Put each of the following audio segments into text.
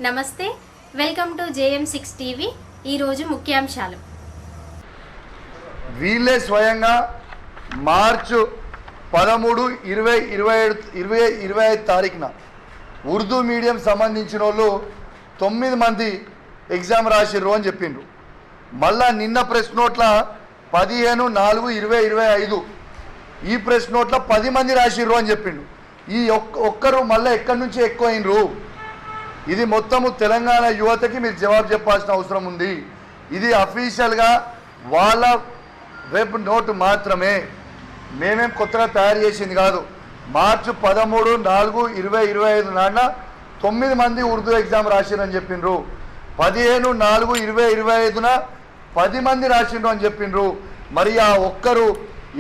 నమస్తే, welcome to JM6 TV. ఈరోజు ముఖ్యాంశాలు. వీళ్ళే స్వయంగా మార్చు 13, 20, 25 తారీఖున ఉర్దూ మీడియం సంబంధించిన వాళ్ళు 9 మంది ఎగ్జామ్ రాసిర్రు అని చెప్పిండ్రు. మళ్ళా నిన్న ప్రెస్ నోట్ల 15, 4, 20, 25 ఈ ప్రెస్ నోట్ల 10 మంది రాసిర్రు అని చెప్పిండు. ఈ ఒక్కరు మళ్ళీ ఎక్కడి నుంచి ఎక్కువ అయినరు? ఇది మొత్తము తెలంగాణ యువతకి మీరు జవాబు చెప్పాల్సిన అవసరం ఉంది. ఇది అఫీషియల్గా వాళ్ళ వెబ్ నోట్ మాత్రమే, మేమేం కొత్తగా తయారు చేసింది కాదు. మార్చి 13, 4, 20, 25 నాన్న 9 మంది ఉర్దూ ఎగ్జామ్ రాసిరని చెప్పిండ్రు. 15, 4, 20, 25న 10 మంది రాసిండ్రు అని చెప్పిండ్రు. మరి ఆ ఒక్కరు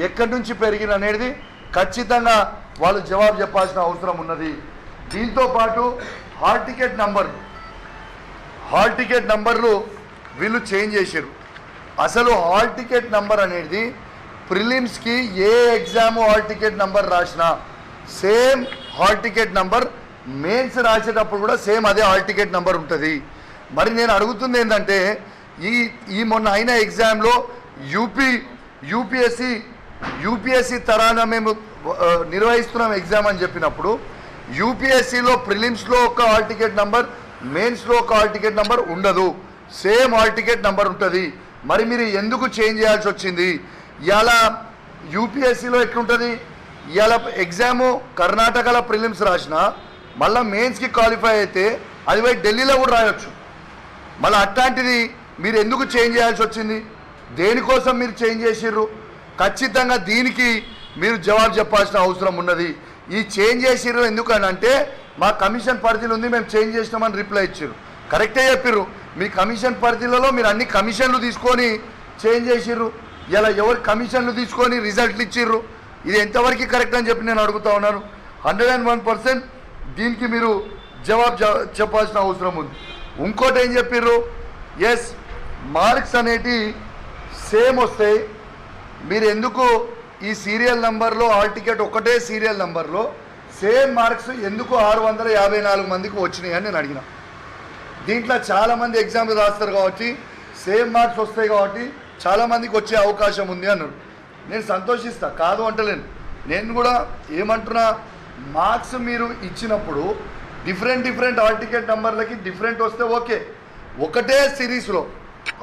ఎక్కడి నుంచి పెరిగిన అనేది ఖచ్చితంగా వాళ్ళు జవాబు చెప్పాల్సిన అవసరం ఉన్నది. దీంతో పాటు హాల్ టికెట్ నంబర్లు వీళ్ళు చేంజ్ చేశారు. అసలు హాల్ టికెట్ నంబర్ అనేది ప్రిలిమ్స్కి ఏ ఎగ్జామ్ హాల్ టికెట్ నంబర్ రాసినా same hall ticket number mains రాసేటప్పుడు కూడా సేమ్ అదే హాల్ టికెట్ నంబర్ ఉంటుంది. మరి నేను అడుగుతుంది ఏంటంటే ఈ మొన్న అయిన ఎగ్జామ్లో యూపీఎస్సీ తరాన మేము నిర్వహిస్తున్నాం ఎగ్జామ్ అని చెప్పినప్పుడు యూపీఎస్సీలో ప్రిలిమ్స్లో ఒక హాల్ టికెట్ నంబర్, మెయిన్స్లో ఒక హాల్ టికెట్ నంబర్ ఉండదు, సేమ్ హాల్ టికెట్ నంబర్ ఉంటుంది. మరి మీరు ఎందుకు చేంజ్ చేయాల్సి వచ్చింది? ఇవాళ యూపీఎస్సీలో ఎట్లుంటుంది? ఇవాళ ఎగ్జాము కర్ణాటకలో ప్రిలిమ్స్ రాసినా మళ్ళీ మెయిన్స్కి క్వాలిఫై అయితే అది పోయి ఢిల్లీలో కూడా రాయొచ్చు. మళ్ళీ అట్లాంటిది మీరు ఎందుకు చేంజ్ చేయాల్సి వచ్చింది? దేనికోసం మీరు చేంజ్ చేసిర్రు? ఖచ్చితంగా దీనికి మీరు జవాబు చెప్పాల్సిన అవసరం ఉన్నది. ఈ చేంజ్ చేసిర్రు ఎందుకనంటే మా కమిషన్ పరిధిలో ఉంది, మేము చేంజ్ చేసినామని రిప్లై ఇచ్చారు. కరెక్టే చెప్పిర్రు. మీ కమిషన్ పరిధిలలో మీరు అన్ని కమిషన్లు తీసుకొని చేంజ్ చేసిర్రు. ఇలా ఎవరు కమిషన్లు తీసుకొని రిజల్ట్లు ఇచ్చిర్రు? ఇది ఎంతవరకు కరెక్ట్ అని చెప్పి నేను అడుగుతా ఉన్నాను. 101% దీనికి మీరు జవాబు చెప్పాల్సిన అవసరం ఉంది. ఇంకోటి ఏం చెప్పిర్రు? ఎస్, మార్క్స్ అనేటి సేమ్ వస్తాయి, మీరు ఎందుకు ఈ సీరియల్ నంబర్లో హాల్ టికెట్ ఒకటే సీరియల్ నంబర్లో సేమ్ మార్క్స్ ఎందుకు 654 మందికి వచ్చినాయి అని నేను అడిగిన. దీంట్లో చాలామంది ఎగ్జామ్లు రాస్తారు కాబట్టి సేమ్ మార్క్స్ వస్తాయి కాబట్టి చాలామందికి వచ్చే అవకాశం ఉంది అన్నారు. నేను సంతోషిస్తా, కాదు అంటలేను. నేను కూడా ఏమంటున్నా, మార్క్స్ మీరు ఇచ్చినప్పుడు డిఫరెంట్ హాల్ టికెట్ నంబర్లకి డిఫరెంట్ వస్తే ఓకే. ఒకటే సిరీస్లో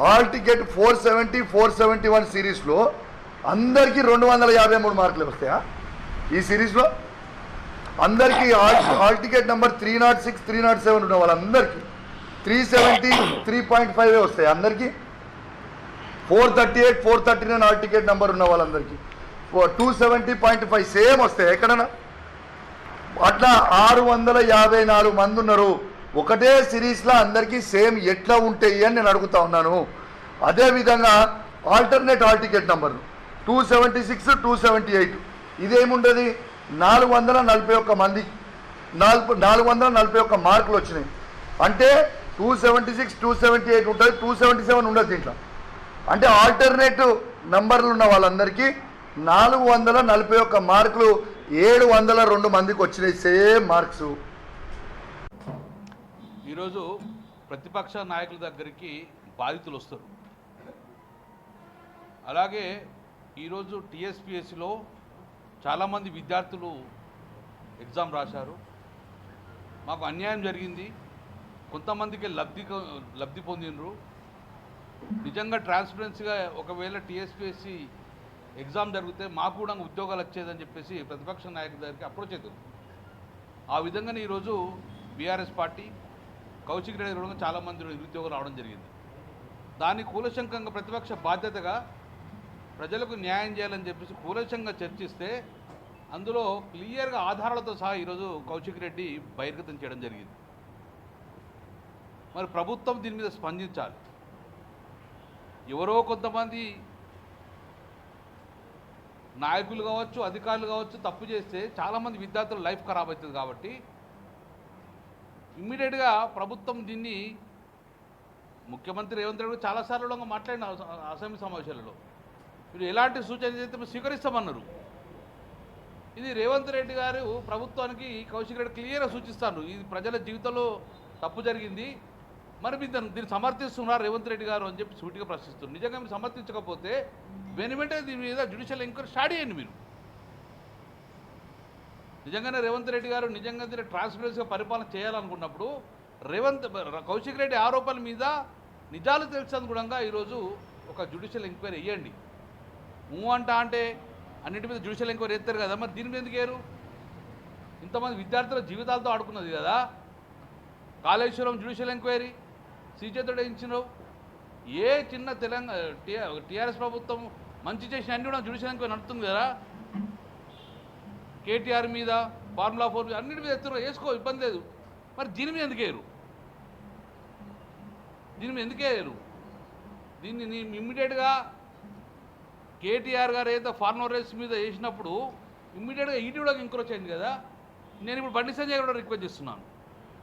హాల్ టికెట్ 470, 471 సిరీస్లో అందరికీ 253 మార్కులు వస్తాయా? ఈ సిరీస్లో అందరికీ హాల్ టికెట్ నెంబర్ 306, 307 ఉన్న వాళ్ళందరికీ 370, 3.5 వస్తాయి. అందరికీ 438, 439 హాల్ టికెట్ నెంబర్ ఉన్న వాళ్ళందరికీ 270.5 సేమ్ వస్తాయి ఎక్కడన్నా? అట్లా 654 మంది ఉన్నారు. ఒకటే సిరీస్లో అందరికీ సేమ్ ఎట్లా ఉంటాయి అని నేను అడుగుతా ఉన్నాను. అదేవిధంగా ఆల్టర్నేట్ హాల్ టికెట్ నెంబర్ 276, 278 ఇదేముండదు, 441 మంది 441 మార్కులు వచ్చినాయి. అంటే 276, 278 ఉంటుంది, 277 ఉండదు దీంట్లో. అంటే ఆల్టర్నేటివ్ నంబర్లు ఉన్న వాళ్ళందరికీ 441 మార్కులు 702 మందికి వచ్చినాయి సేమ్ మార్క్స్. ఈరోజు ప్రతిపక్ష నాయకుల దగ్గరికి బాధితులు వస్తారు. అలాగే ఈరోజు టీఎస్పీఎస్సీలో చాలామంది విద్యార్థులు ఎగ్జామ్ రాశారు. మాకు అన్యాయం జరిగింది, కొంతమందికి లబ్ధి పొందినరు. నిజంగా ట్రాన్స్పరెన్సీగా ఒకవేళ టీఎస్పీఎస్సీ ఎగ్జామ్ జరిగితే మాకు కూడా ఉద్యోగాలు వచ్చేదని చెప్పేసి ప్రతిపక్ష నాయకుల దగ్గరికి అప్రోచ్ అవుతుంది. ఆ విధంగానే ఈరోజు బీఆర్ఎస్ పార్టీ కౌశిక్ రెడ్డి కూడా చాలామంది నిరుద్యోగులు రావడం జరిగింది. దాన్ని కూలశంకంగా ప్రతిపక్ష బాధ్యతగా ప్రజలకు న్యాయం చేయాలని చెప్పేసి కూలశంగా చర్చిస్తే అందులో క్లియర్గా ఆధారాలతో సహా ఈరోజు కౌశిక్ రెడ్డి బహిర్గతం చేయడం జరిగింది. మరి ప్రభుత్వం దీని మీద స్పందించాలి. ఎవరో కొంతమంది నాయకులు కావచ్చు, అధికారులు కావచ్చు తప్పు చేస్తే చాలామంది విద్యార్థుల లైఫ్ ఖరాబ్ అవుతుంది. కాబట్టి ఇమ్మీడియట్గా ప్రభుత్వం దీన్ని, ముఖ్యమంత్రి రేవంత్ రెడ్డి చాలాసార్లు మాట్లాడిన అసెంబ్లీ సమావేశాలలో మీరు ఎలాంటి సూచన చేస్తే మేము స్వీకరిస్తామన్నారు. ఇది రేవంత్ రెడ్డి గారు ప్రభుత్వానికి కౌశిక్ రెడ్డి క్లియర్గా సూచిస్తాను. ఇది ప్రజల జీవితంలో తప్పు జరిగింది, మరి మీరు దీన్ని సమర్థిస్తున్నారు రేవంత్ రెడ్డి గారు అని చెప్పి సూటిగా ప్రశ్నిస్తున్నారు. నిజంగా మీరు సమర్థించకపోతే వెనువెంటనే దీని మీద జ్యుడిషియల్ ఎంక్వైరీ స్టార్ట్ చేయండి. మీరు నిజంగానే రేవంత్ రెడ్డి గారు నిజంగా ట్రాన్స్పరెన్సీగా పరిపాలన చేయాలనుకున్నప్పుడు కౌశిక్ రెడ్డి ఆరోపణల మీద నిజాలు తెలుసనుగుణంగా ఈరోజు ఒక జ్యుడిషియల్ ఎంక్వైరీ వేయండి. అంటే అన్నింటి మీద జ్యుడిషియల్ ఎంక్వైరీ ఎత్తారు కదా, మరి దీని మీద ఎందుకు వేయరు? ఇంతమంది విద్యార్థుల జీవితాలతో ఆడుకున్నది కదా. కాళేశ్వరం జ్యుడిషియల్ ఎంక్వైరీ సీచేతుడు ఇచ్చినావు. ఏ చిన్న టీఆర్ఎస్ ప్రభుత్వం మంచి చేసిన అన్ని కూడా జ్యుడిషియల్ ఎంక్వైరీ నడుస్తుంది కదా. కేటీఆర్ మీద, ఫార్ములా 4 మీద అన్నిటి మీద ఎత్తున్నారు, వేసుకో, ఇబ్బంది లేదు. మరి దీని మీద ఎందుకు వేయరు? దీన్ని ఇమ్మీడియట్గా కేటీఆర్ గారు ఏదైతే ఫార్మర్ రేస్ మీద వేసినప్పుడు ఇమ్మీడియట్గా ఈటీ కూడా ఎంక్రోచ్ అయింది కదా. నేను ఇప్పుడు బండి సంజయ్ కూడా రిక్వెస్ట్ చేస్తున్నాను.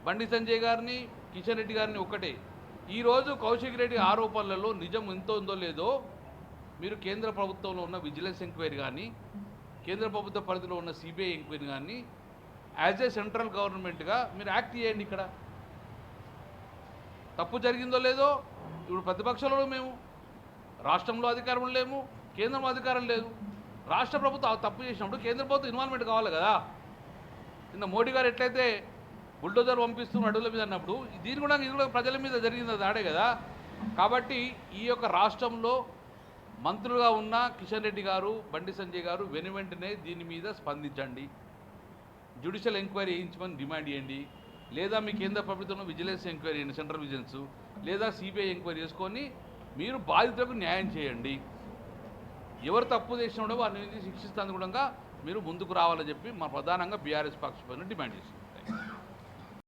బండి సంజయ్ గారిని, కిషన్ రెడ్డి గారిని ఒక్కటే, ఈరోజు కౌశిక్ రెడ్డి ఆరోపణలలో నిజం ఎంత ఉందో లేదో మీరు కేంద్ర ప్రభుత్వంలో ఉన్న విజిలెన్స్ ఎంక్వైరీ కానీ, కేంద్ర ప్రభుత్వ పరిధిలో ఉన్న సిబిఐ ఎంక్వైరీ కానీ యాజ్ ఏ సెంట్రల్ గవర్నమెంట్గా మీరు యాక్ట్ చేయండి. ఇక్కడ తప్పు జరిగిందో లేదో ఇప్పుడు ప్రతిపక్షంలో మేము, రాష్ట్రంలో అధికారం లేము, కేంద్రంలో అధికారం లేదు. రాష్ట్ర ప్రభుత్వం తప్పు చేసినప్పుడు కేంద్ర ప్రభుత్వం ఇన్వాల్వ్మెంట్ కావాలి కదా. నిన్న మోడీ గారు ఎట్లయితే బుల్డోజర్ పంపిస్తున్న అడవుల మీద అన్నప్పుడు ఇది కూడా ప్రజల మీద జరిగింది దాడే కదా. కాబట్టి ఈ యొక్క రాష్ట్రంలో మంత్రులుగా ఉన్న కిషన్ రెడ్డి గారు, బండి సంజయ్ గారు వెనువెంటనే దీని మీద స్పందించండి. జ్యుడిషియల్ ఎంక్వైరీ చేయించమని డిమాండ్ చేయండి. లేదా మీ కేంద్ర ప్రభుత్వంలో విజిలెన్స్ ఎంక్వైరీ చేయండి, సెంట్రల్ విజిలెన్స్, లేదా సిబిఐ ఎంక్వైరీ చేసుకొని మీరు బాధితులకు న్యాయం చేయండి. ఎవరు తప్పు చేసినా కూడా వారిని శిక్షిస్తాను కూడా మీరు ముందుకు రావాలని చెప్పి మా ప్రధానంగా బీఆర్ఎస్ పక్షాన డిమాండ్ చేస్తాం.